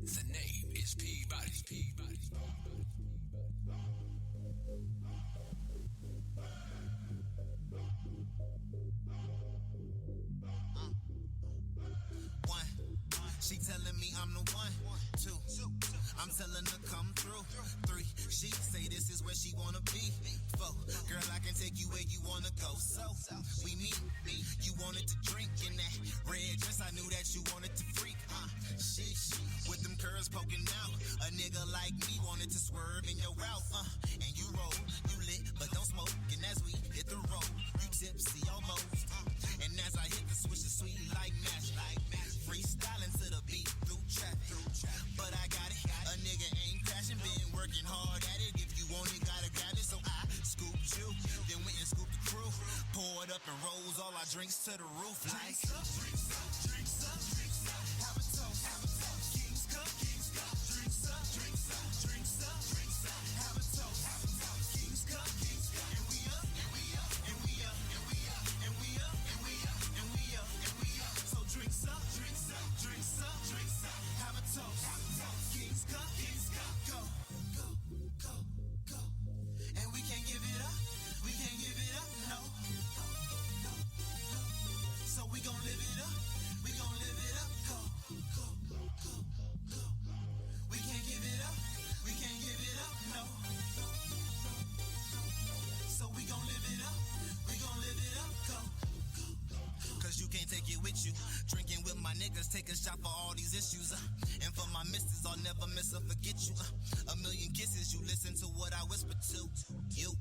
The name is Peabody's. She telling me I'm the one. 2, I'm telling her come through. 3, she say this is where she wanna be. 4, girl, I can take you where you wanna go. So we meet. You wanted to drink in that red dress. I knew that you wanted to freak. Sheesh, with them curves poking out. A nigga like me wanted to swerve in your route. And you roll, you lit, but don't smoke. And as we hit the road, you tipsy almost. And as I hit the switch, the sweet like match. Freestyling to the beat through traffic. But I got it, a nigga ain't crashing. Been working hard at it. If you want it, gotta grab it. So I scooped you, then went and scooped the crew. Poured up and rose all our drinks to the roof. Like drinks up, have a toast. King's cup, drinks up, have a toast. King's cup, and we up, and we up, and we up, and we up, and we up, and we up, and we up, and we up. So drinks up, have a toast. King's cup, go. And we can't give it up, no. So we gon' live it up, go. We can't give it up, no. So we gon' live it up, go. Cause you can't take it with you. Drinking with my niggas, take a shot for all these issues. And for my missus, I'll never miss or forget you. A million kisses, you listen to what I whisper to you.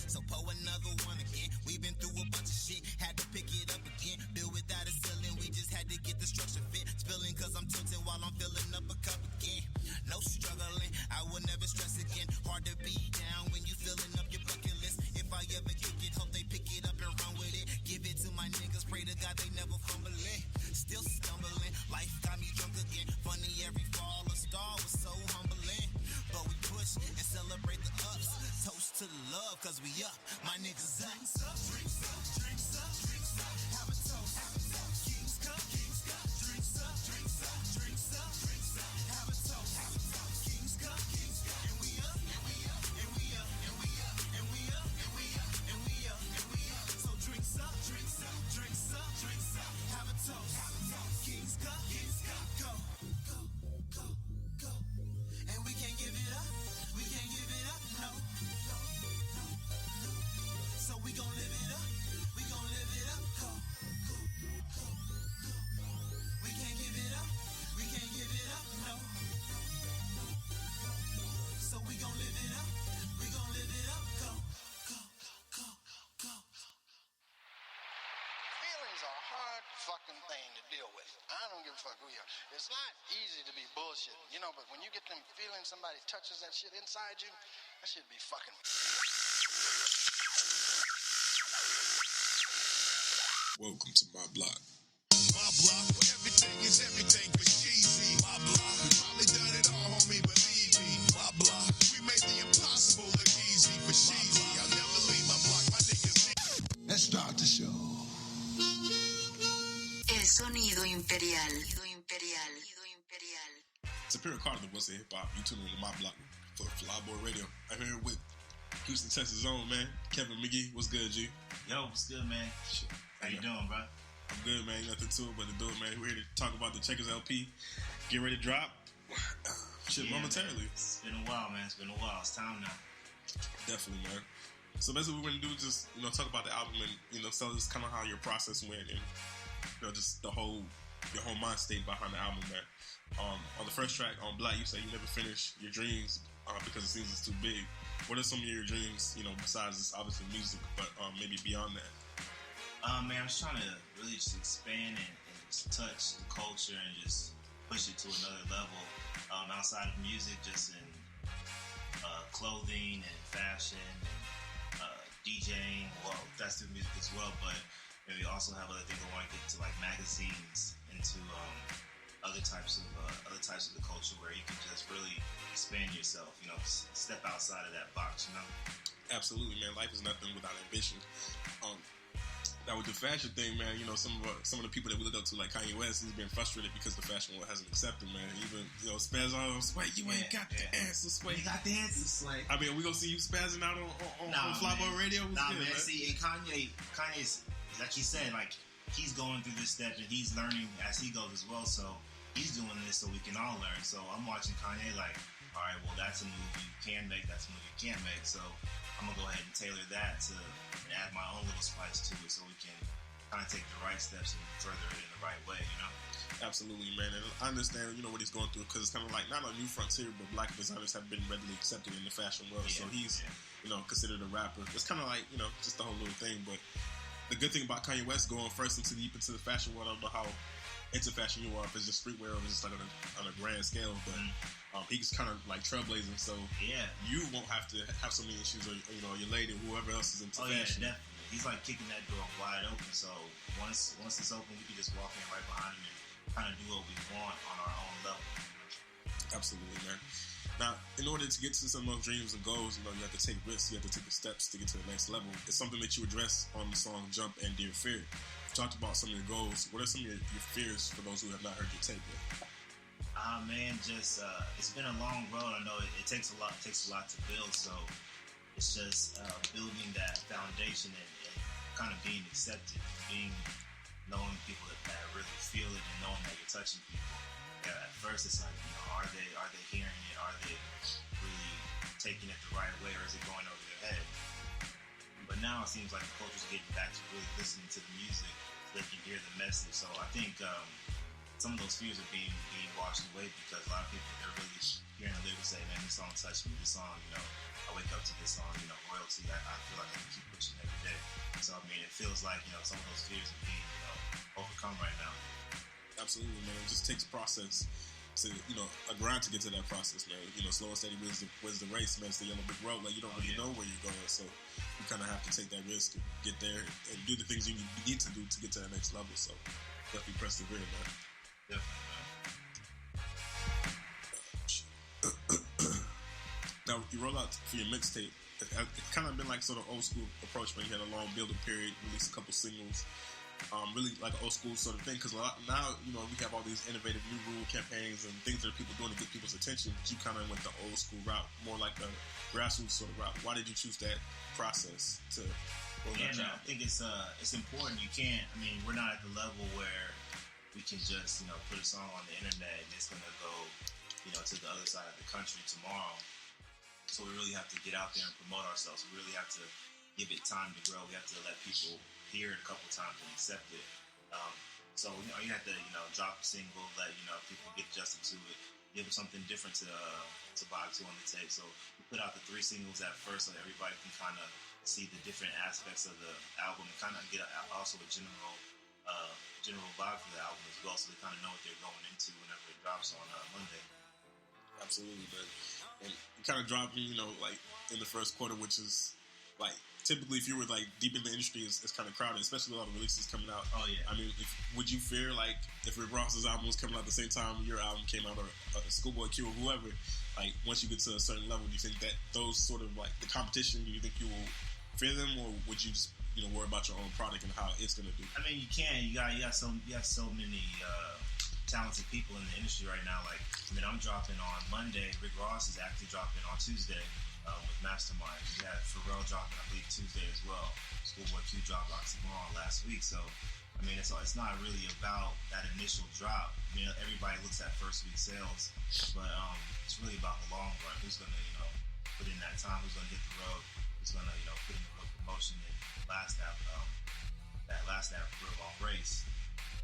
So pour another one again. We've been through a bunch of shit, had to pick it up again. Build without a ceiling, we just had to get the structure fit. Spilling cause I'm tilting while I'm filling up a cup again. No struggling, I will never stress again. Hard to be down when you filling up your bucket list. If I ever kick it, hope they pick it up and run with it. Give it to my niggas, pray to God they never fumble it. Still stumbling, life got me drunk again. Funny every fall, a star was so humbling. But we push and celebrate the ups. Toast to the love, cause we up, my niggas up. Drinks up, have a toast. King's cup, drinks up, have a toast. King's cup, and we up, and we up, and we up, and we up, and we up, and we up, and we up, and we up. So drinks up, have a toast. King's cup, go. And we can't give it up, no. So we gon' live it up, go. We can't give it up, no. So we gon' live it up, go. Feelings are a hard fucking thing to deal with. I don't give a fuck who you are. It's not easy to be bullshitting, but when you get them feelings, somebody touches that shit inside you, that shit be fucking. Welcome to my block. My block, where everything is everything for cheesy. My block, we probably done it all, homie, believe me. My block, we made the impossible look easy for cheesy. I'll never leave my block, my niggas. Let's start the show. El sonido imperial. It's Imperial Carter, the voice of hip hop. You tune in to my block for Flyboy Radio. I'm here with Houston, Texas zone, man. Kevin Mcgee, what's good, G? Yo, what's good, man? Shit. How you doing, bro? I'm good, man. Nothing to it but to do it, man. We're here to talk about the Checkers LP. Get ready to drop. Momentarily. Man. It's been a while, man. It's It's time now. Definitely, man. So basically what we're going to do is just, talk about the album and, tell us kind of how your process went and, just your whole mind state behind the album, man. On the first track, on Black, you say you never finished your dreams because it seems it's too big. What are some of your dreams, besides this obviously music, but maybe beyond that? Man, I was trying to really just expand and just touch the culture and just push it to another level outside of music, just in clothing and fashion and DJing. Well, that's the music as well, but maybe also have other things. I want to get into like magazines, into other types of the culture where you can just really expand yourself. Step outside of that box. Absolutely, man. Life is nothing without ambition. Now with the fashion thing, man, you know, some of the people that we look up to, like Kanye West, he's been frustrated because the fashion world hasn't accepted, man. Even, you know, spaz on Sway, you ain't got the answer, Sway. You got the answer, Sway. I mean, we gonna see you spazzing out on Flyboy Radio? Man. See, and Kanye's, like he said, like, he's going through this step and he's learning as he goes as well, so he's doing this so we can all learn. So I'm watching Kanye like, all right, well, that's a move you can make, that's a move you can't make, so I'm gonna go ahead and tailor that to add my own little spice to it so we can kind of take the right steps and further it in the right way, you know? Absolutely, man. And I understand, you know, what he's going through, because it's kind of like not a new frontier, but black designers have been readily accepted in the fashion world. So he's, you know, considered a rapper. It's kind of like, you know, just the whole little thing. But the good thing about Kanye West going first deep into the fashion world, I don't know how into fashion you are, if it's just streetwear or if it's just like on a grand scale, but he's kind of like trailblazing, so you won't have to have so many issues, or, you know, your lady, whoever else is into fashion. Yeah, definitely. He's like kicking that door wide open, so once it's open, we can just walk in right behind him and kind of do what we want on our own level. Absolutely, man. Now, in order to get to some of those dreams and goals, you know, you have to take risks, you have to take the steps to get to the next level. It's something that you address on the song Jump and Dear Fear. You talked about some of your goals. What are some of your fears for those who have not heard your tape yet? Man, just it's been a long road. I know it takes a lot to build, so it's just building that foundation and kind of being accepted, knowing people that really feel it and knowing that you're touching people. Yeah, at first it's like, you know, are they hearing it? Are they really taking it the right way, or is it going over their head? But now it seems like the culture's getting back to really listening to the music so they can hear the message. So I think some of those fears are being washed away, because a lot of people, they're really hearing the lyrics say, man, this song touched me. This song, you know, I wake up to this song, you know, royalty. I feel like I can keep pushing every day. So, I mean, it feels like, you know, some of those fears are being, you know, overcome right now. Absolutely, man. It just takes process to, you know, a grind to get to that process, man. You know, slow and steady wins the race, man. It's the yellow brick road. Like, you don't really know where you're going, so you kind of have to take that risk and get there and do the things you need to do to get to that next level. So definitely persevere, man. Definitely, man. Now, you roll out for your mixtape. It's kind of been like sort of old school approach, man. You had a long building period, released a couple singles. Really like an old school sort of thing, because now, you know, we have all these innovative new rule campaigns and things that people doing to get people's attention, but you kind of went the old school route, more like a grassroots sort of route. Why did you choose that process to roll that out? I think it's important. You can't, I mean, we're not at the level where we can just, you know, put a song on the internet and it's going to go, you know, to the other side of the country tomorrow. So we really have to get out there and promote ourselves. We really have to give it time to grow. We have to let people hear it a couple times and accept it. So, you know, you have to, you know, drop a single, let, you know, people get adjusted to it, give it something different to vibe to on the tape. So we put out the 3 singles at first so everybody can kind of see the different aspects of the album and kind of get also a general vibe for the album as well, so they kind of know what they're going into whenever it drops on Monday. Absolutely, man. And you kind of dropped, you know, like in the first quarter, which is like typically if you were like deep in the industry, it's kind of crowded, especially with all the releases coming out. Oh yeah. I mean, would you fear like if Rick Ross's album was coming out at the same time your album came out, or Schoolboy Q or whoever? Like once you get to a certain level, do you think that those sort of like the competition? Do you think you will fear them, or would you just, you know, worry about your own product and how it's going to do? I mean, you can. You have so many talented people in the industry right now. Like, I mean, I'm dropping on Monday. Rick Ross is actually dropping on Tuesday with Mastermind. We had Pharrell dropping, I believe, Tuesday as well. Schoolboy Q dropped Oxymoron last week. So, I mean, it's not really about that initial drop. I mean, everybody looks at first week sales, but it's really about the long run. Who's going to, you know, put in that time? Who's going to hit the road? Who's going to, you know, put in the road promotion and that last real long race.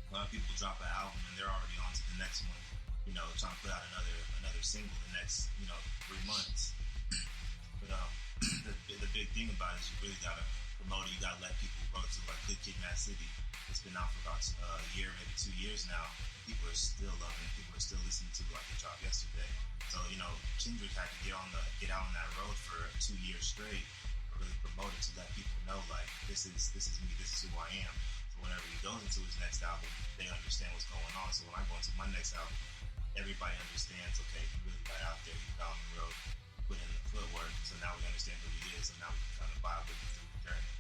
A lot of people drop an album and they're already on to the next one, you know, trying to put out another single the next, you know, 3 months. But the big thing about it is you really gotta promote it. You gotta let people go to, like, Good Kid, Mad City. It's been out for about a year, maybe 2 years now. People are still loving it. People are still listening to it like it dropped yesterday. So, you know, Kendrick had to get out on that road for 2 years straight, really promote it to let people know, like, this is me, this is who I am. So whenever he goes into his next album, they understand what's going on. So when I go into my next album, everybody understands, okay, he really got out there, he got on the road, put in the footwork. So now we understand who he is, and now we can kind of vibe with him through the journey.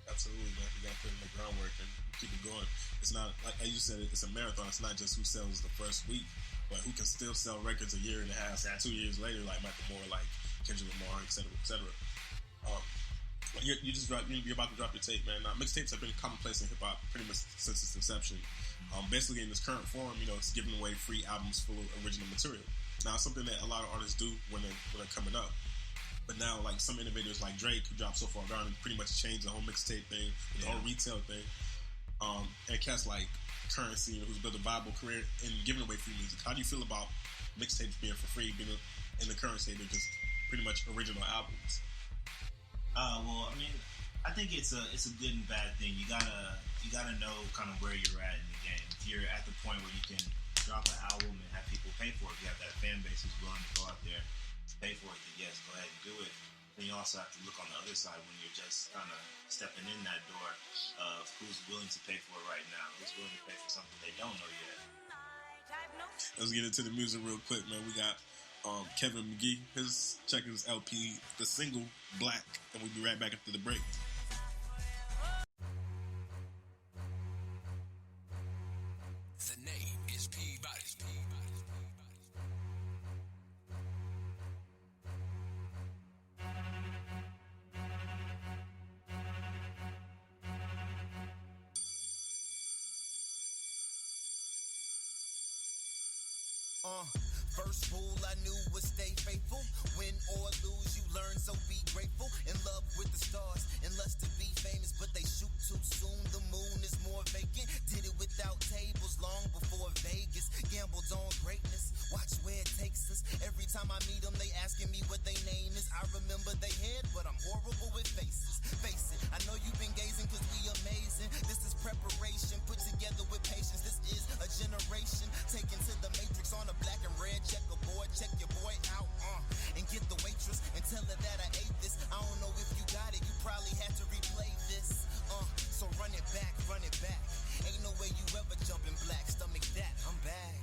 Absolutely, man. You got to put in the groundwork and keep it going. It's not, like as you said, it's a marathon. It's not just who sells the first week, but who can still sell records a year and a half, 2 years later, like Michael Moore, like Kendrick Lamar, et cetera, et cetera. You just dropped, you're about to drop your tape, man. Now, mixtapes have been commonplace in hip-hop pretty much since its inception. Basically, in this current form, it's giving away free albums full of original material. Now, it's something that a lot of artists do when they're coming up. But now, like some innovators like Drake, who dropped So Far Gone and pretty much changed the whole mixtape thing, the whole retail thing, and cats like Currency, who's built a viable career in giving away free music. How do you feel about mixtapes being for free, being in the current state of just pretty much original albums? Well, I mean, I think it's a good and bad thing. You gotta know kind of where you're at in the game. If you're at the point where you can drop an album and have people pay for it, if you have that fan base who's willing to go out there to pay for it, then yes, go ahead and do it. Then you also have to look on the other side when you're just kind of stepping in that door of who's willing to pay for it right now, who's willing to pay for something they don't know yet. Let's get into the music real quick, man. We got Kevin Mcgee. Check his LP, the single Black, and we'll be right back after the break. The name is P. Body's P. First rule I knew was stay faithful. Win or lose, you learn, so be grateful. In love with the stars, and lust to be famous, but they shoot too soon. The moon is more vacant. Did it without tables long before Vegas. Gambled on greatness. Watch where it takes us. Every time I meet them, they asking me what they name is. I remember they head, but I'm horrible with faces. Face it, I know you've been gazing cause we amazing. This is preparation, put together with patience. This is a generation taken to the matrix on a black and red checkerboard. Check your boy out, and get the waitress and tell her that I ate this. I don't know if you got it, you probably had to replay this. So run it back, run it back. Ain't no way you ever jumping black. Stomach that, I'm back.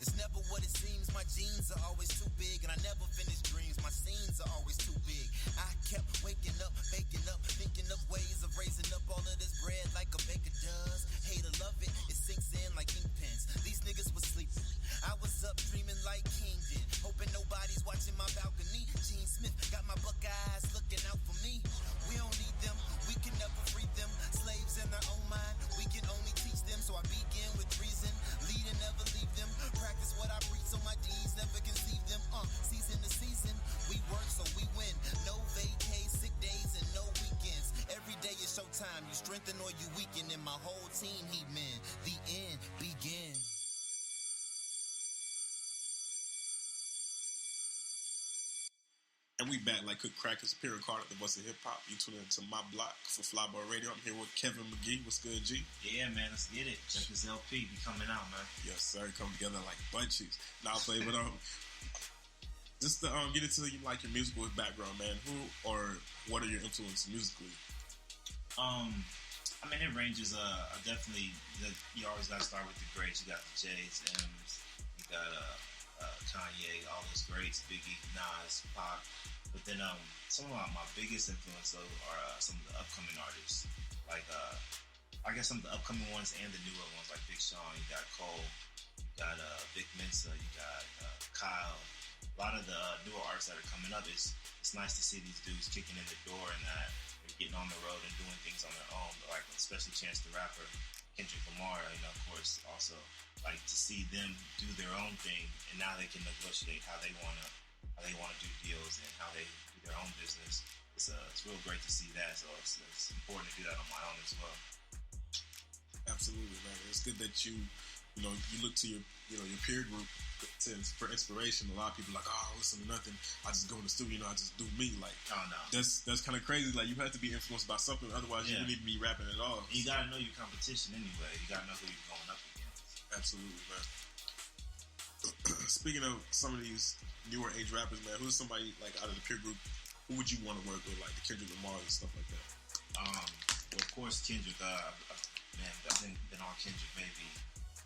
It's never what it seems. My jeans are always too big, and I never finish dreams. My scenes are always too big. I kept waking up, baking up, thinking of ways of raising up all of this bread like a baker does. Hate or love it, it sinks in like ink pens. These niggas was sleeping. I was up dreaming like King did, hoping nobody's watching my balcony. Gene Smith got my buckeyes looking out for me. We don't need them, we can never free them. Slaves in their own mind, we can only teach them. So I begin with reason, lead and never leave them. Practice what I preach so my deeds never conceive them. Season to season, we work so we win. No vacay, sick days and no weekends. Every day is showtime. You strengthen or you weaken, and my whole team heat men. The end begins. And we back like cook crackers, Imperial card at the voice of hip hop. You tune into my block for Flyboy Radio. I'm here with Kevin Mcgee. What's good, G? Yeah, man, let's get it. Check this LP be coming out, man. Yes, sir. Come together like butt cheeks. Now I'll play, but just to get into like your musical background, man. Who or what are your influences musically? I mean, it ranges. Definitely, you always got to start with the greats. You got the J's, M's. You got Kanye, all those greats, Biggie, Nas, Pac. But then some of my biggest influence though are some of the upcoming artists. Like I guess some of the upcoming ones and the newer ones, like Big Sean. You got Cole. You got Vic Mensa. You got Kyle. A lot of the newer artists that are coming up. It's nice to see these dudes kicking in the door and that they're getting on the road and doing things on their own. Like especially Chance the Rapper, Kendrick Lamar. Of course, also like to see them do their own thing, and now they can negotiate how they want to do deals and how they do their own business. It's real great to see that. So it's important to do that on my own as well. Absolutely, man. It's good that you look to your peer group for inspiration. A lot of people are like, oh, I don't listen to nothing. I just go in the studio, I just do me. Like, oh no, that's kind of crazy. Like, you have to be influenced by something, otherwise you wouldn't even be rapping at all. You gotta know your competition anyway. You gotta know who you're going up against. Absolutely, man. Speaking of some of these newer age rappers, man, who's somebody like out of the peer group? Who would you want to work with, like the Kendrick Lamar and stuff like that? Well, of course, Kendrick. Man, I've been on Kendrick maybe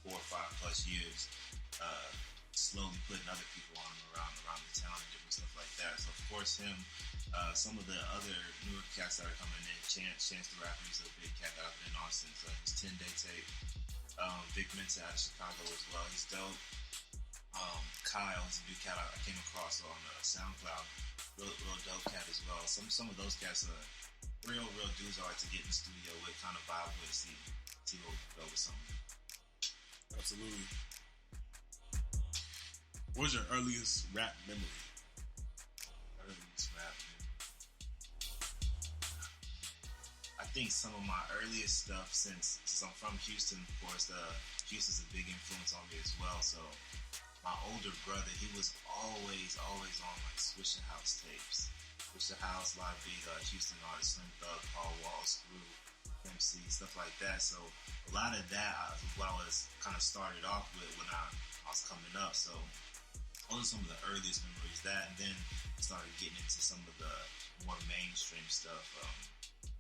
4 or 5 plus years. Slowly putting other people on him around the town and different stuff like that. So of course him. Some of the other newer cats that are coming in, Chance the Rapper, he's a big cat that I've been on since his 10-day tape. Vic Mensa out of Chicago as well. He's dope. Kyle is a new cat I came across on SoundCloud. Real dope cat as well. Some of those cats are real dudes I like to get in the studio with, kind of vibe with, see what we can go with something. Absolutely. What was your earliest rap memory? Earliest rap memory. I think some of my earliest stuff, since I'm from Houston, of course, Houston's a big influence on me as well. So my older brother, he was always on like Swishahouse tapes. Swishahouse, Live Big, Houston artists, Slim Thug, Paul Wall, Screw, MC, stuff like that. So a lot of that is what I was kind of started off with when I was coming up. So those are some of the earliest memories. That, and then I started getting into some of the more mainstream stuff,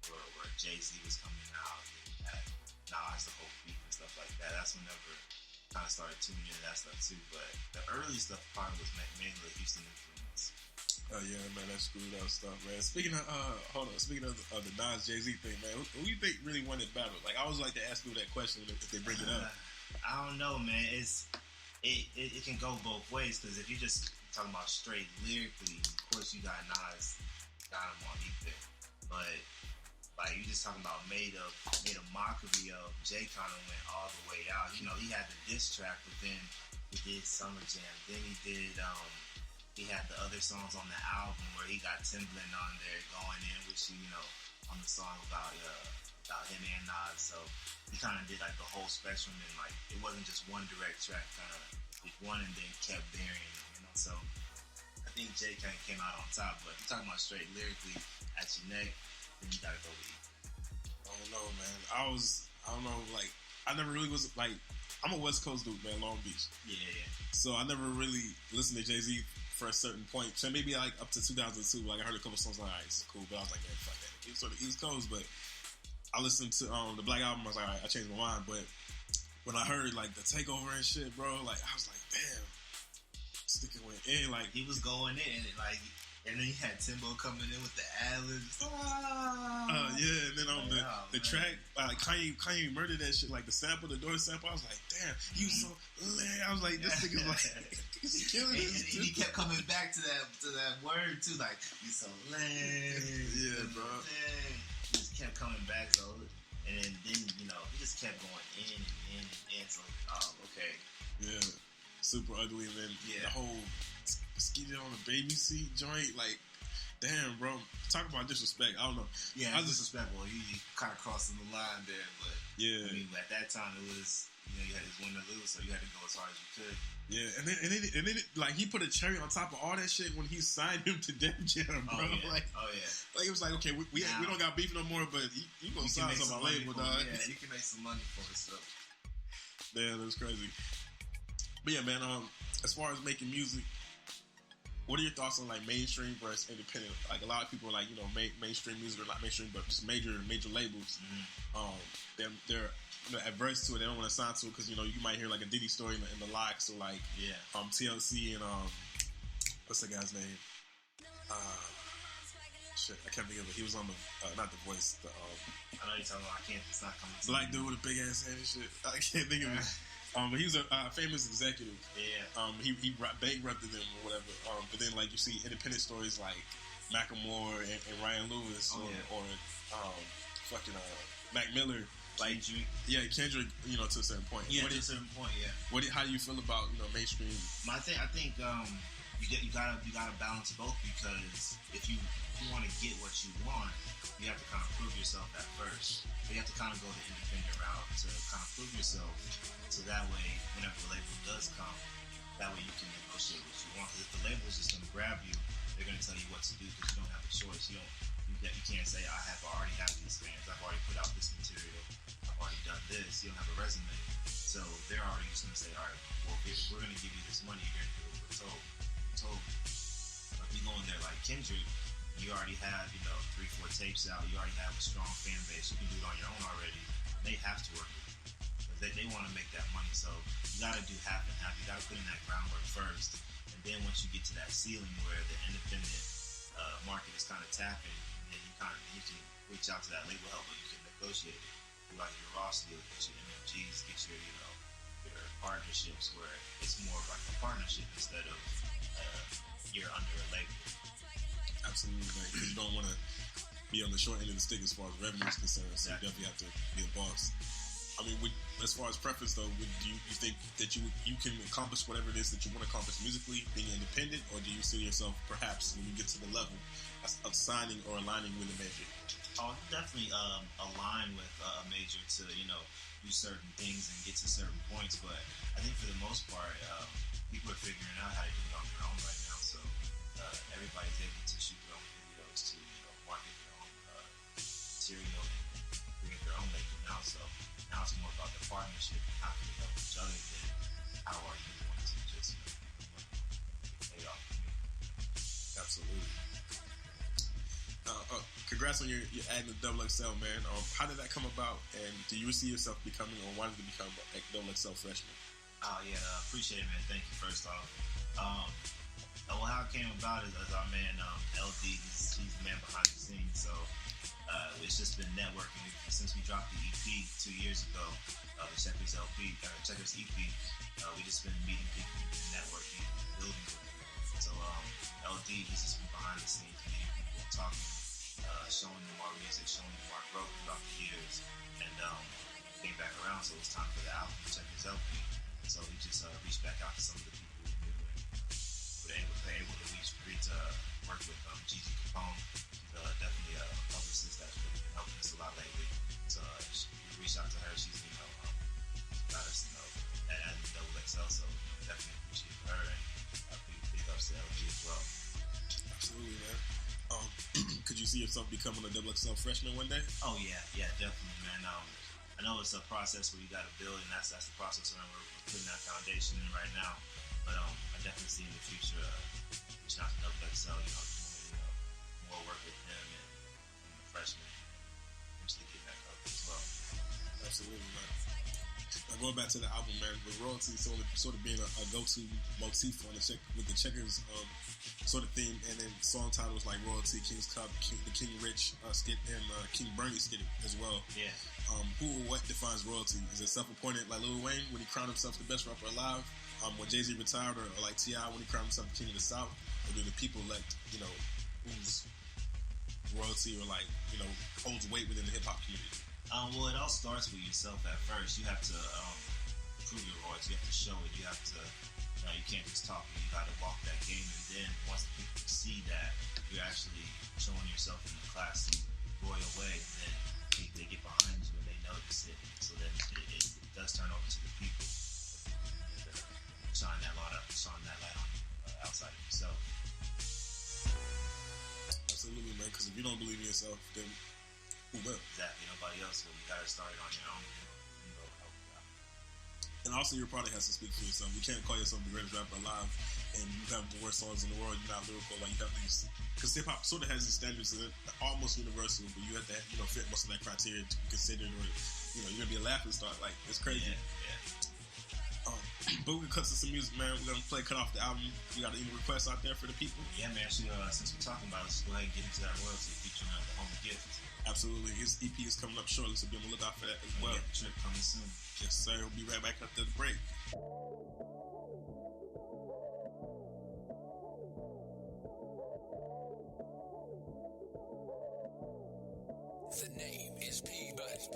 where Jay-Z was coming out, and had Nas, the whole beat and stuff like that. That's whenever I kind of started tuning into that stuff too. But the early stuff probably was mainly Houston influence. Oh yeah, man, that's screwed up stuff, man. Speaking of the Nas Jay-Z thing, man, who you think really won that battle? Like, I always like to ask people that question if they bring it up. I don't know, man. It can go both ways, because if you're just talking about straight lyrically, of course you got Nas, got him on Ether. But like, you just talking about made a mockery of, Jay kind of went all the way out. You know, he had the diss track, but then he did Summer Jam. Then he did he had the other songs on the album where he got Timbaland on there going in with you know, on the song about him and Nas. So he kind of did like the whole spectrum, and like it wasn't just one direct track, kind of did one and then kept varying, you know. So I think Jay kind of came out on top. But if you're talking about straight lyrically at your neck, then you gotta go with it. I don't know, man. I don't know, like, I never really was, like, I'm a West Coast dude, man, Long Beach. Yeah. So I never really listened to Jay-Z for a certain point. So maybe like up to 2002, like I heard a couple songs, like, all right, it's cool, but I was like, man, fuck that. It was sort of East Coast, but I listened to the Black Album, I was like, all right, I changed my mind. But when I heard like the Takeover and shit, bro, like I was like, damn, sticking went in, like he was going in, like. And then he had Timbo coming in with the ad-libs. Yeah, and then on the track, Kanye murdered that shit, like the sample, the door sample. I was like, damn, he was so lit. I was like, this nigga's like, he's killing this. And he kept coming back to that word too, like, he's so lit. Yeah, bro. He just kept coming back, so, and then you know, he just kept going in and in. So, okay. Yeah, super ugly, and then the whole skeeted on the baby seat joint, like, damn, bro. Talk about disrespect. I don't know. Yeah, I was disrespectful. He kind of crossing the line there, but yeah, I mean, at that time it was, you know, you had this win or lose, so you had to go as hard as you could. Yeah, and then like he put a cherry on top of all that shit when he signed him to Def Jam, bro. Like it was like, okay, we don't got beef no more, but you gonna sign us on my label, dog. Yeah, you can make some money for it, so. Yeah, that's crazy. But yeah, man. As far as making music, what are your thoughts on like mainstream versus independent? Like a lot of people are like, you know, mainstream music, or not mainstream, but just major labels. They're you know, adverse to it. They don't want to sign to it because, you know, you might hear like a Diddy story in the locks, or like TLC and what's the guy's name? Shit, I can't think of it. He was on the not The Voice. I know you're talking about. It's not coming. Black dude with a big ass head and shit. I can't think of it. But he was a famous executive. Yeah. He bankrupted them or whatever. But then like you see independent stories like Macklemore and Ryan Lewis or fucking Mac Miller. Like Kendrick. You know, to a certain point. Yeah, to a certain point. Yeah. How do you feel about, you know, mainstream? I think you gotta balance both, because if you want to get what you want, you have to kind of prove yourself at first. You have to kind of go the independent route to kind of prove yourself. So that way, whenever the label does come, that way you can negotiate what you want. Because if the label is just going to grab you, they're going to tell you what to do, because you don't have a choice. You can't say, I already have these fans. I've already put out this material. I've already done this. You don't have a resume. So they're already just going to say, all right, well, we're going to give you this money. You're going to do what we're told. But if you go in there like Kendrick, You already have, 3-4 tapes out. You already have a strong fan base. You can do it on your own already. They have to work with you. Because they want to make that money. So you got to do half and half. You got to put in that groundwork first. And then once you get to that ceiling where the independent market is kind of tapping, then you can reach out to that label help, but you can negotiate it. Like your Ross deal, get your Mcgees, get your, your partnerships where it's more like a partnership instead of you're under a label. Absolutely, man. Because you don't want to be on the short end of the stick as far as revenue is concerned. So you definitely have to be a boss. I mean, as far as preference though, do you think that you can accomplish whatever it is that you want to accomplish musically, being independent, or do you see yourself perhaps when you get to the level of signing or aligning with a major? Oh, definitely align with a major to do certain things and get to certain points. But I think for the most part, people are figuring out how to do it on their own right now. So everybody's able to shoot their own videos, to market their own material, and create their own label now. So now it's more about the partnership and how can we help each other than how are you going to just pay off. Absolutely. Congrats on your adding the XXL, man. How did that come about, and do you see yourself becoming, or wanting to become a XXL freshman? Oh yeah, appreciate it, man. Thank you. First off, well, how it came about is our man LD. He's the man behind the scenes. So it's just been networking since we dropped the EP 2 years ago. The Checkers EP. We just been meeting people, networking, building with them. So LD, he's just been behind the scenes, meeting people, talking. Showing them our music, showing them our growth throughout the years, and came back around, so it was time for the album, Checkers LP. So we just reached back out to some of the people we knew, and were able to work with Gigi Capone. She's definitely a publicist that's really been helping us a lot lately. So we reached out to her. She's got us at XXL. So definitely appreciate her, and big ups to LG as well. Absolutely, man. Could you see yourself becoming a XXL freshman one day? Oh yeah, definitely, man. I know it's a process where you got to build, and that's the process where we're putting that foundation in right now. But I definitely see in the future reaching out to XXL, doing more work with them and the freshmen, eventually getting that cover as well. Absolutely, man. Now going back to the album, man, with royalty sort of being a go-to motif on with the Checkers sort of theme, and then song titles like Royalty, King's Cup, the King Rich skit, and King Bernie skit as well. Yeah. Who or what defines royalty? Is it self-appointed like Lil Wayne when he crowned himself the best rapper alive? When Jay-Z retired, or like T.I. when he crowned himself the King of the South? Or do the people elect, who's royalty or holds weight within the hip-hop community? Well, it all starts with yourself at first. You have to prove your royalty. You have to show it. You have to. You can't just talk. You got to walk that game. And then once the people see that you're actually showing yourself in a classy, royal way, then they get behind you and they notice it. So then it does turn over to the people. Shine that light on outside of yourself. Absolutely, man. Because if you don't believe in yourself, then who will? Exactly. Nobody else will. You got to start it on your own. And also, your product has to speak for yourself. You can't call yourself the greatest rapper alive, and you have the worst songs in the world. You're not lyrical. Like, you have these, because hip hop sort of has these standards that are almost universal, but you have to, fit most of that criteria to be considered, or you're gonna be a laughing stock. Like, it's crazy. Yeah. But we can cut to some music, man. We're gonna play cut off the album. You got any requests out there for the people? Yeah, man. Actually, since we're talking about it, let's go ahead and get into that royalty featuring the Homie Gift. Absolutely. His EP is coming up shortly, so be on the lookout for that as well. Yeah, the trip coming soon. Yes, sir. We'll be right back after the break. The name is P-Buddy.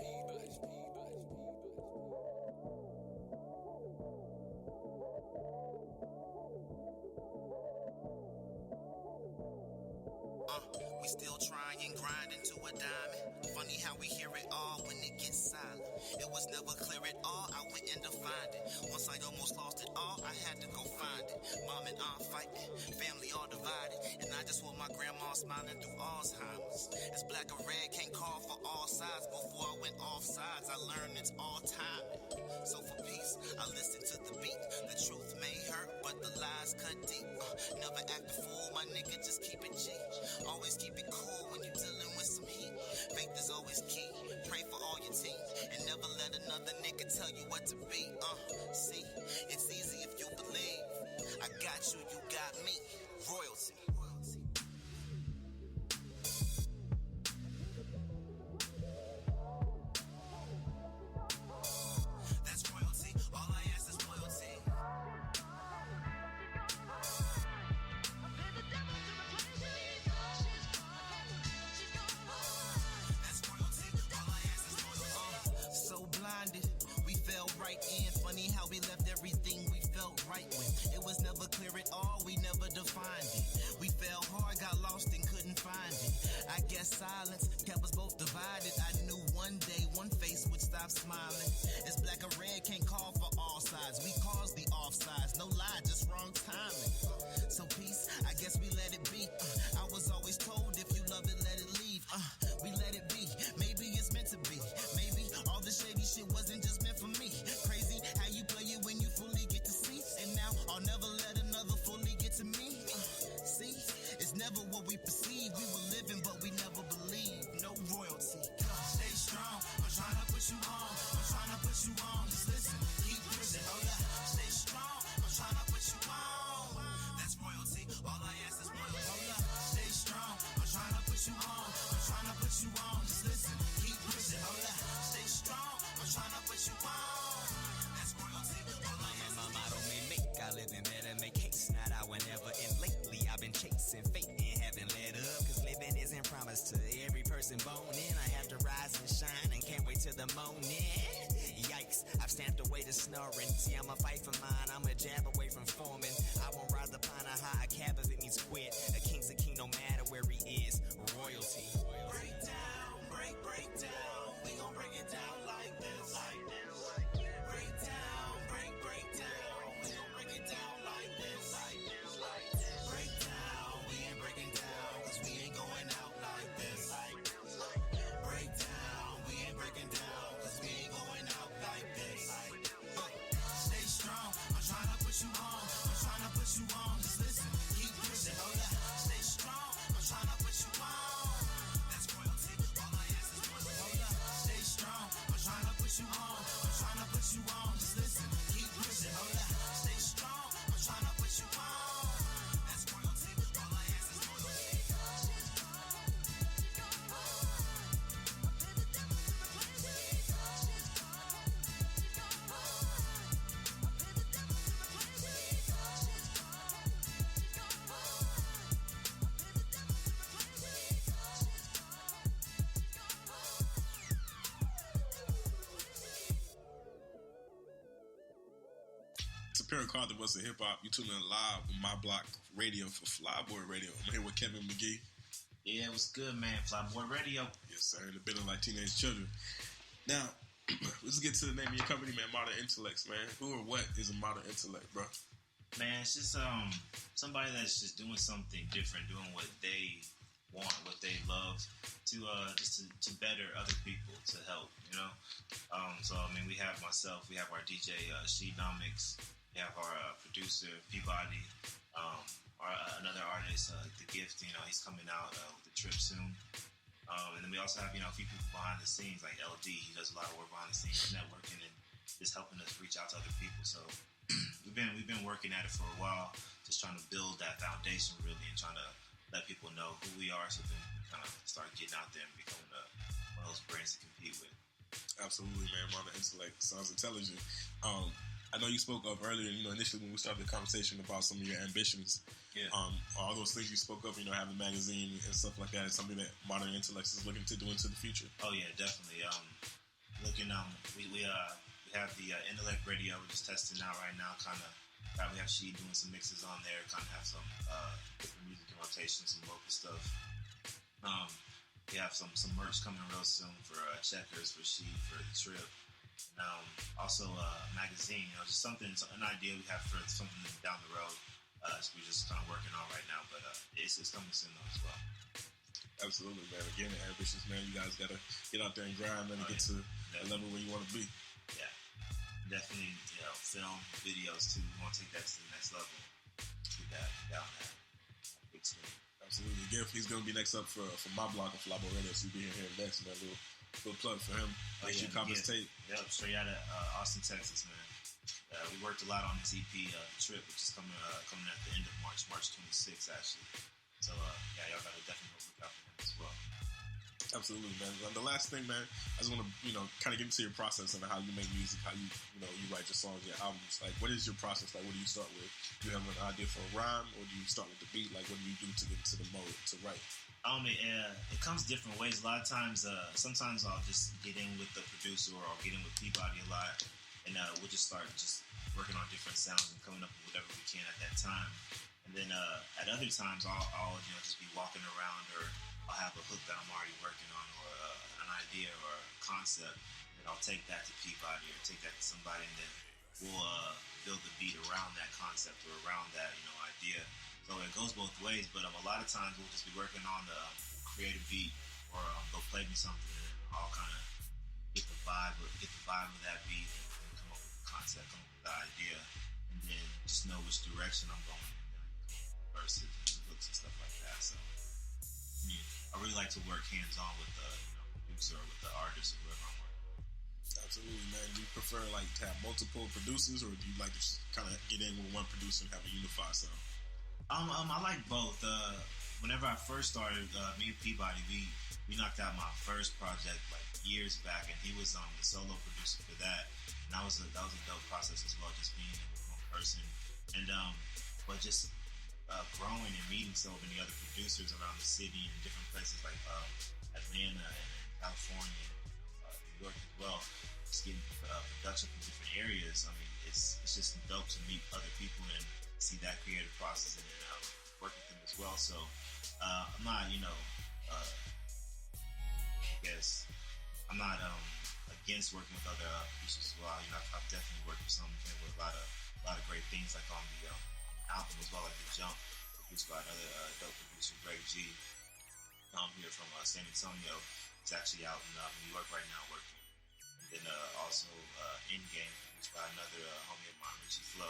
We still trying, grinding to a diamond. Funny how we hear it all when it gets silent. It was never clear at all, I went in to find it. Once I almost lost it all, I had to go find it. Mom and aunt fighting, family all divided. And I just want my grandma smiling through Alzheimer's. It's black or red, can't call for all sides. Before I went off sides, I learned it's all time. So for peace, I listen to the beat. The truth may hurt, but the lies cut deep. Never act a fool, my nigga, just keep it G. Always keep it cool when you're dealing with some heat. Faith is always key. Pray for all your team. And never let another nigga tell you what to be. See, it's easy if you believe. I got you, you got me. Royalty. That's royalty. All I ask is loyalty. That's royalty. All I ask is loyalty. So blinded, we fell right in. Funny how we left everything we felt right with. It was never clear at all, we never defined it. We fell hard, got lost and couldn't find it. I guess silence kept us both divided. I knew one day one face would stop smiling. It's black or red, can't call for all sides. We caused the offsides, no lie, just wrong timing. So peace, I guess we let it be. I was always told if you love it, let it leave. We let it be, maybe it's meant to be. Maybe all the shady shit wasn't just meant for me. Crazy how you play it when you fully get to see. And now I'll never let another fully get to me. See, it's never what we perceive. We were living but we never believed. No royalty. Stay strong, I'm trying to put you on. I'm trying to put you on. Just listen, keep pushing. Hold up, stay strong, I'm trying to put you on. That's royalty, all I ask is royalty. Hold up, stay strong, I'm trying to put you on. I'm trying to put you on. Just listen, keep pushing. Hold up, stay strong, I'm trying to put you on. That's royalty, all I ask is My motto may make I live and better make haste, not I whenever. And lately I've been chasing fate and haven't let up, cause living isn't promised to every person born in. I have to rise and shine and can't wait till the morning. Yikes, I've stamped away the snoring. See, I'ma fight for mine, I'm a jab away from forming. I won't ride the pine a high cab if it means quit. A king's a king no matter where he is. Royalty. break down, break down. We gon' break it down like this, like this. Break down, break down. We gon' break it down like this, like this, like this. Break down, we ain't breaking down, cause we ain't going out like this, like this, like this. Break down, we ain't breaking down, cause we ain't going out like this, like this. Stay strong, I'm trying to put you on. I'm trying to put you on. Just listen, keep pushing. Hold up, stay strong, I'm trying to put you on. That's royalty, all I ask is royalty. Hold up, stay strong, I'm trying to put you on. I'm trying to put you on. Just listen, keep pushing. Hold up, stay strong, I'm trying to put you on. That's royalty, all I ask is royalty. Imperial Carter was a hip hop. You tuning in live on my Block Radio for Flyboy Radio. I'm here with Kevin Mcgee. Yeah, it was good, man. Flyboy Radio. Yes, sir. In the building like teenage children. Now, let's get to the name of your company, man. Modern Intellects, man. Who or what is a modern intellect, bro? Man, it's just somebody that's just doing something different, doing what they want, what they love, to better other people, to help, you know. So I mean, we have myself, we have our DJ Sheedomics, we have our producer Peabody, another artist, The Gift. You know, he's coming out with the trip soon. And then we also have, you know, a few people behind the scenes, like LD. He does a lot of work behind the scenes, networking, and just helping us reach out to other people. So we've been working at it for a while, just trying to build that foundation, really, and trying to let people know who we are, so then we kind of start getting out there and becoming one of those brands to compete with. Absolutely, man. Modern Intellect sounds intelligent. I know you spoke of earlier, you know, initially when we started the conversation about some of your ambitions. Yeah. All those things you spoke of, you know, having a magazine and stuff like that is something that Modern Intellects is looking to do into the future. Oh yeah, definitely. We have the Intellect Radio. We're just testing out right now. We have She doing some mixes on there. Kind of have some different music in rotation, some local stuff. We have some merch coming real soon for Checkers, for She, for the trip. And also a magazine, you know, just an idea we have for something down the road. So we're just kind of working on right now, but it's coming soon though as well. Absolutely, man. Again, ambitious, man. You guys gotta get out there and grind, man, and get to the level where you want to be. Yeah, definitely. You know, film, videos too. We want to take that to the next level. Keep that down there. Big screen. Absolutely. Again, he's going to be next up for my block of Flabo Radio, so you'll be here next, man. Little plug for him. Make sure you cop his tape. Yep, straight out of Austin, Texas, man. We worked a lot on this EP, Trip, which is coming at the end of March 26th, actually. So, y'all got to definitely look out for him as well. Absolutely, man. The last thing, man, I just want to, kind of get into your process and how you make music, how you write your songs, your albums. Like, what is your process? Like, what do you start with? Do you have an idea for a rhyme, or do you start with the beat? Like, what do you do to get into the mode to write? It comes different ways. A lot of times, sometimes I'll just get in with the producer, or I'll get in with Peabody a lot, and we'll just start just working on different sounds and coming up with whatever we can at that time. And then at other times, I'll just be walking around, or I'll have a hook that I'm already working on, or an idea or a concept, and I'll take that to Peabody or take that to somebody, and then we'll build the beat around that concept or around that idea. So it goes both ways, but a lot of times we'll just be working on the creative beat, or they'll play me something, and I'll kind of get the vibe of that beat, and come up with the concept, come up with the idea, and then just know which direction I'm going in, and then come up with verses and hooks and stuff like that. So I really like to work hands-on with the producer or with the artist or whoever I'm working with. Absolutely, man. Do you prefer to have multiple producers, or do you like to just kind of get in with one producer and have a unified sound? I like both. Whenever I first started, me and Peabody, we knocked out my first project like years back, and he was the solo producer for that, and that was a dope process as well, just being in with one person, and but just growing and meeting so many other producers around the city and different places like Atlanta and California, and New York as well. Just getting production from different areas. I mean, it's just dope to meet other people and see that creative process and then work with them as well. So I'm not, I'm not against working with other producers as well. I've definitely worked with some with a lot of great things, like on the album as well, like The Jump, produced by another dope producer, Greg G. Here from San Antonio. He's actually out in New York right now working. And then also Endgame, produced by another homie of mine, Richie Flo.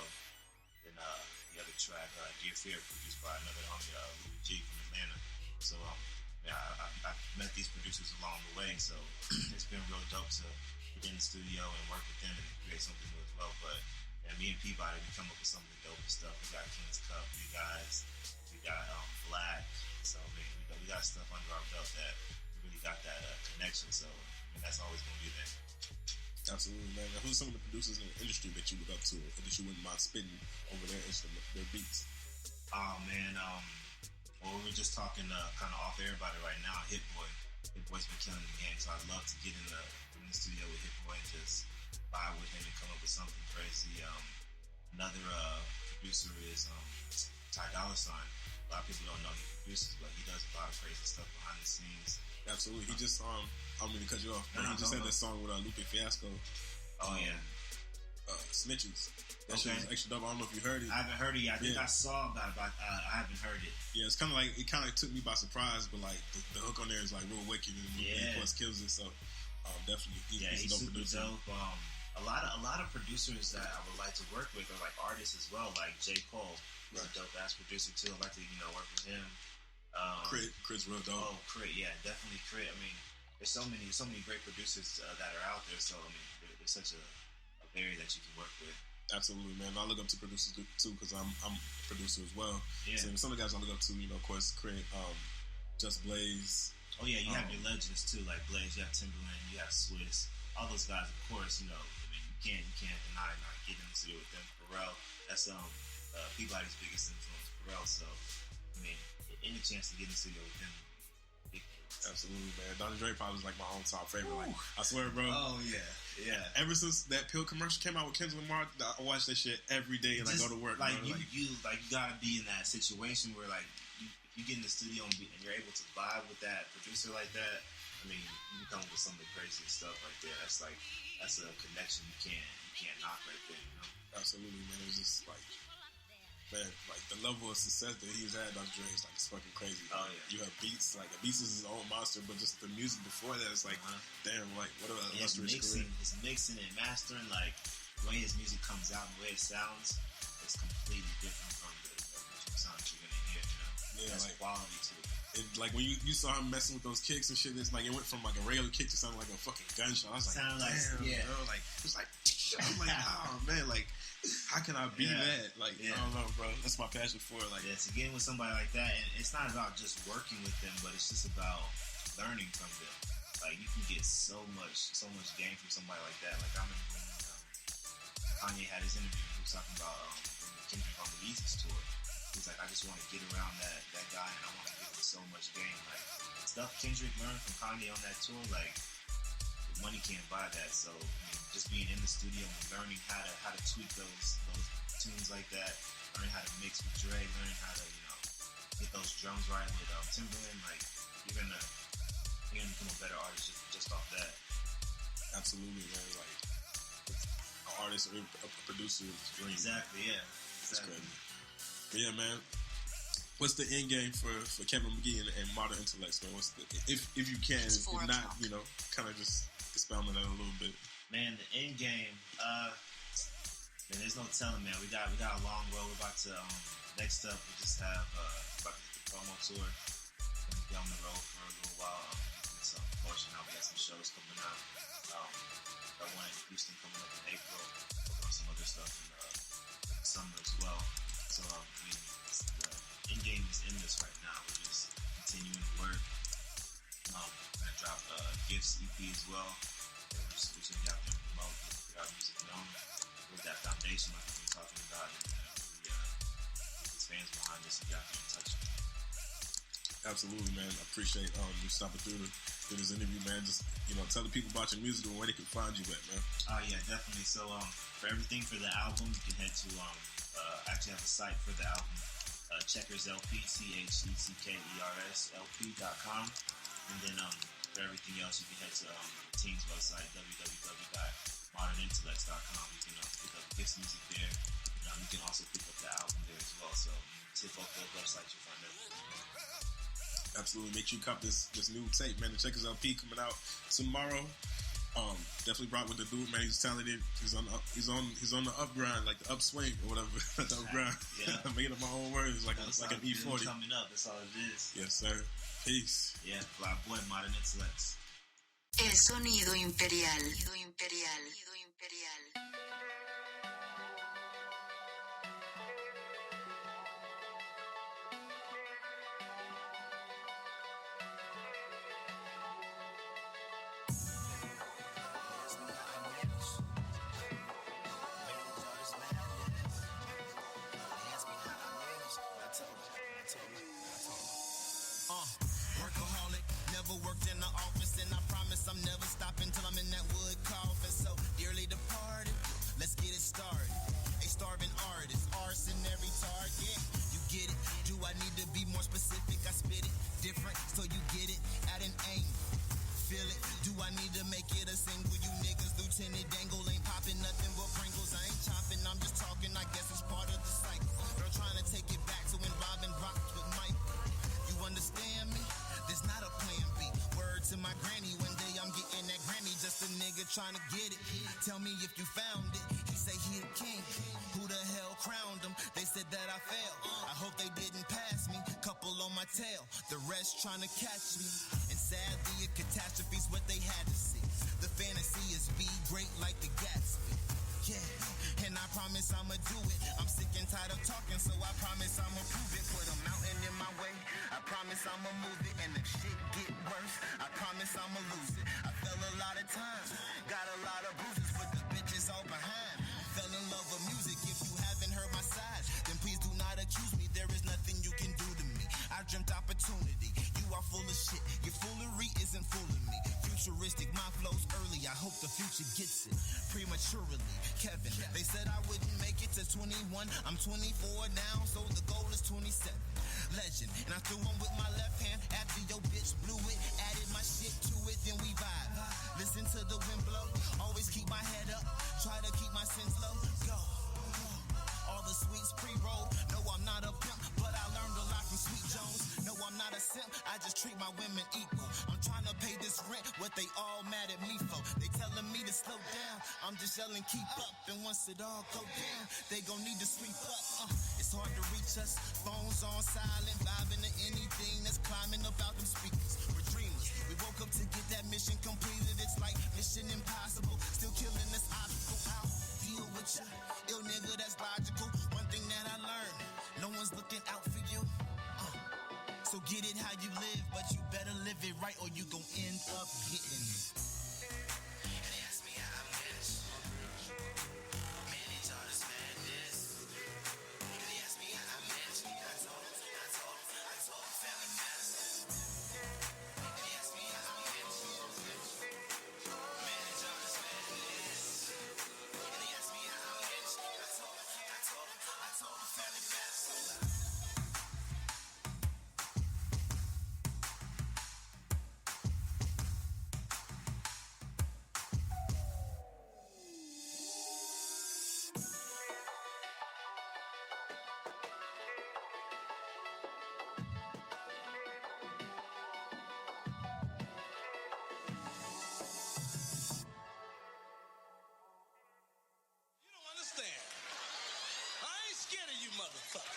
Then the other track, Dear Fear, produced by another homie, Louis G from Atlanta. So I've met these producers along the way, so it's been real dope to get in the studio and work with them and create something new as well. But me and Peabody, we come up with some of the dopest stuff. We got King's Cup, we got Black. So we got stuff under our belt that really got that connection. So that's always gonna be there. Absolutely, man. Now, who's some of the producers in the industry that you look up to, or that you wouldn't mind spitting over their beats? Oh man, well, we were just talking kind of off air about it right now. Hit Boy's been killing the game, so I'd love to get in the studio with Hit Boy and just vibe with him and come up with something crazy. Another producer is Ty Dolla $ign. A lot of people don't know he produces, but he does a lot of crazy stuff behind the scenes. Absolutely. He just, I don't mean to cut you off, but he just had that song with Lupe Fiasco. Oh, yeah. Snitches. That shit was extra dope. I don't know if you heard it. I haven't heard it yet. I think I saw about it, but I haven't heard it. Yeah, it's kind of like, it kind of took me by surprise, but like the hook on there is like real wicked, and plus kills it. So definitely, he's a dope super producer. Dope. A lot of producers that I would like to work with are like artists as well, like J. Cole. He's a dope ass producer too. I'd like to work with him. Crit's real dope. Oh, Crit, yeah, definitely Crit. I mean, there's so many great producers that are out there. So I mean, there's such a variety that you can work with. Absolutely, man. I look up to producers too because I'm a producer as well. Yeah. So some of the guys I look up to, of course, Crit, Just Blaze. Oh yeah, you have your legends too, like Blaze. You have Timberland. You have Swiss. All those guys, of course. I mean, you can't deny not getting in the studio with them. Pharrell, that's Peabody's biggest influence, Pharrell. So I mean, any chance to get in the studio with him. Absolutely, man. Dr. Dre probably was like my all-time favorite. Like, I swear, bro. Oh yeah. Ever since that pill commercial came out with Kendrick Lamar, I watch that shit every day and I go to work. Like you gotta be in that situation where like if you get in the studio and you're able to vibe with that producer like that. I mean, you can come up with some of the craziest stuff right there. That's a connection you can't knock right there. Absolutely, man. It was just like. Man, like the level of success that he's had, Dr. Dre, is like it's fucking crazy. Oh yeah, you have Beats, like Beats is his own monster, but just the music before that, it's like, damn, like what a illustrious career. His mixing and mastering, like the way his music comes out, and the way it sounds, it's completely different from the original sound that you're gonna hear. Yeah, That's like quality too. like when you saw him messing with those kicks and shit, it's like it went from like a regular kick to something like a fucking gunshot. I was like, Sound like, damn, yeah. bro. Like it's like I'm like, oh man, like how can I be that? Like I don't know, bro. That's my passion for it. Like to get with somebody like that, and it's not about just working with them, but it's just about learning from them. Like you can get so much game from somebody like that. Like I remember when Kanye had his interview, he was talking about Kendrick on the Yeezus tour. He's like, I just want to get around that guy, and I want to give him so much game. Like stuff Kendrick learned from Kanye on that tour, like money can't buy that. So I mean, just being in the studio and learning how to tweak those tunes like that, learning how to mix with Dre, learning how to get those drums right with Timberland. Like you're gonna become a better artist just off that. Absolutely, man. Like an artist or a producer's dream. Exactly. Yeah. That's crazy. But yeah, man. What's the end game for Kevin Mcgee and Modern Intellects, man? What's the if you can, if not, kind of just expound on that a little bit. Man, the end game. Man, there's no telling, man. We got a long road. We're about to next up. We just have about to hit the promo tour. Gonna be on the road for a little while. Get some promotion out. We got some shows coming out. Got one in Houston coming up in April. Working on some other stuff in the summer as well. So I mean, the end game is in this right now. We're just continuing to work. We're gonna drop Gifts EP as well. We're just gonna get out there and promote, get our music known. With that foundation like we've been talking about, and really get these fans behind us and get out there and touch them. Absolutely, man. I appreciate you stopping through this interview, man. Just tell the people about your music and where they can find you at, man. Oh yeah, definitely. So for everything for the album, you can head to actually have a site for the album, Checkers LP, CheckkersLP.com, and then for everything else, you can head to the team's website, www.modernintellect.com. You can pick up Gifts music there. You can also pick up the album there as well. So tip off those websites, you'll find everything. Absolutely. Make sure you cop this new tape, man. The Checkers LP coming out tomorrow. Definitely rock with the dude, man. He's talented. He's on the up grind, like the upswing or whatever. The up grind. Yeah. I'm making up my own words, like an E40. Coming up, that's all it is. Yes, sir. Peace. Yeah, fly boy, Modern Intellects. El sonido imperial. Sonido imperial. Sonido imperial. Workaholic, never worked in the office, and I promise I'm never stopping till I'm in that wood coffin. So dearly departed, let's get it started. A starving artist, arson every target. You get it? Do I need to be more specific? I spit it different so you get it at an angle. Feel it? Do I need to make it a single? You niggas, Lieutenant Dangle ain't popping nothing but Pringles. I ain't chopping, I'm just talking. I guess it's part of the cycle. Girl trying to take it back to when Robin rocked with Mike. You understand me? There's not a plan B. Word to my granny, one day I'm getting that Grammy. Just a nigga trying to get it. Tell me if you found it. He say he a king. Who the hell crowned him? They said that I failed. I hope they didn't pass me. Couple on my tail. The rest trying to catch me. And sadly, a catastrophe's what they had to see. The fantasy is be great like the Gatsby. Yeah, and I promise I'ma do it. I'm sick and tired of talking, so I promise I'ma prove it. Put a mountain in my way, I promise I'ma move it. And if shit get worse, I promise I'ma lose it. I fell a lot of times, got a lot of bruises, but the bitches all behind. Fell in love with music. If you haven't heard my side, then please do not accuse me. There is nothing you can do to me. I dreamt opportunity. You are full of shit. Your foolery isn't fooling me. Futuristic, my flow's early. I hope the future gets it prematurely. Kevin, they said I wouldn't make it to 21. I'm 24 now, so the goal is 27. Legend, and I threw one with my left hand after your bitch blew it. Added my shit to it, then we vibe. Listen to the wind blow. Always keep my head up. Try to keep my sins low. Go. All the sweets pre-rolled. No, I'm not a pimp, but I learned a lot from Sweet Jones. No, I'm not a simp. I just treat my women equal. I'm trying to pay this rent. What they all mad at me for? They telling me to slow down. I'm just yelling keep up. And once it all go down, they gon' need to sweep up. It's It's hard to reach us. Phones on silent, vibing to anything that's climbing up out them speakers. We're dreamers. We woke up to get that mission completed. It's like mission impossible. Still killing this obstacle. I'll deal with ya. Ill nigga, that's logical. One thing that I learned, no one's looking out for you. So get it how you live, but you better live it right or you gon' end up hitting it. They ask me how I manage all this madness. They ask me how I manage. I told them family matters. They ask me how I manage all this madness. They ask me how I manage. I told them family matters. Motherfucker.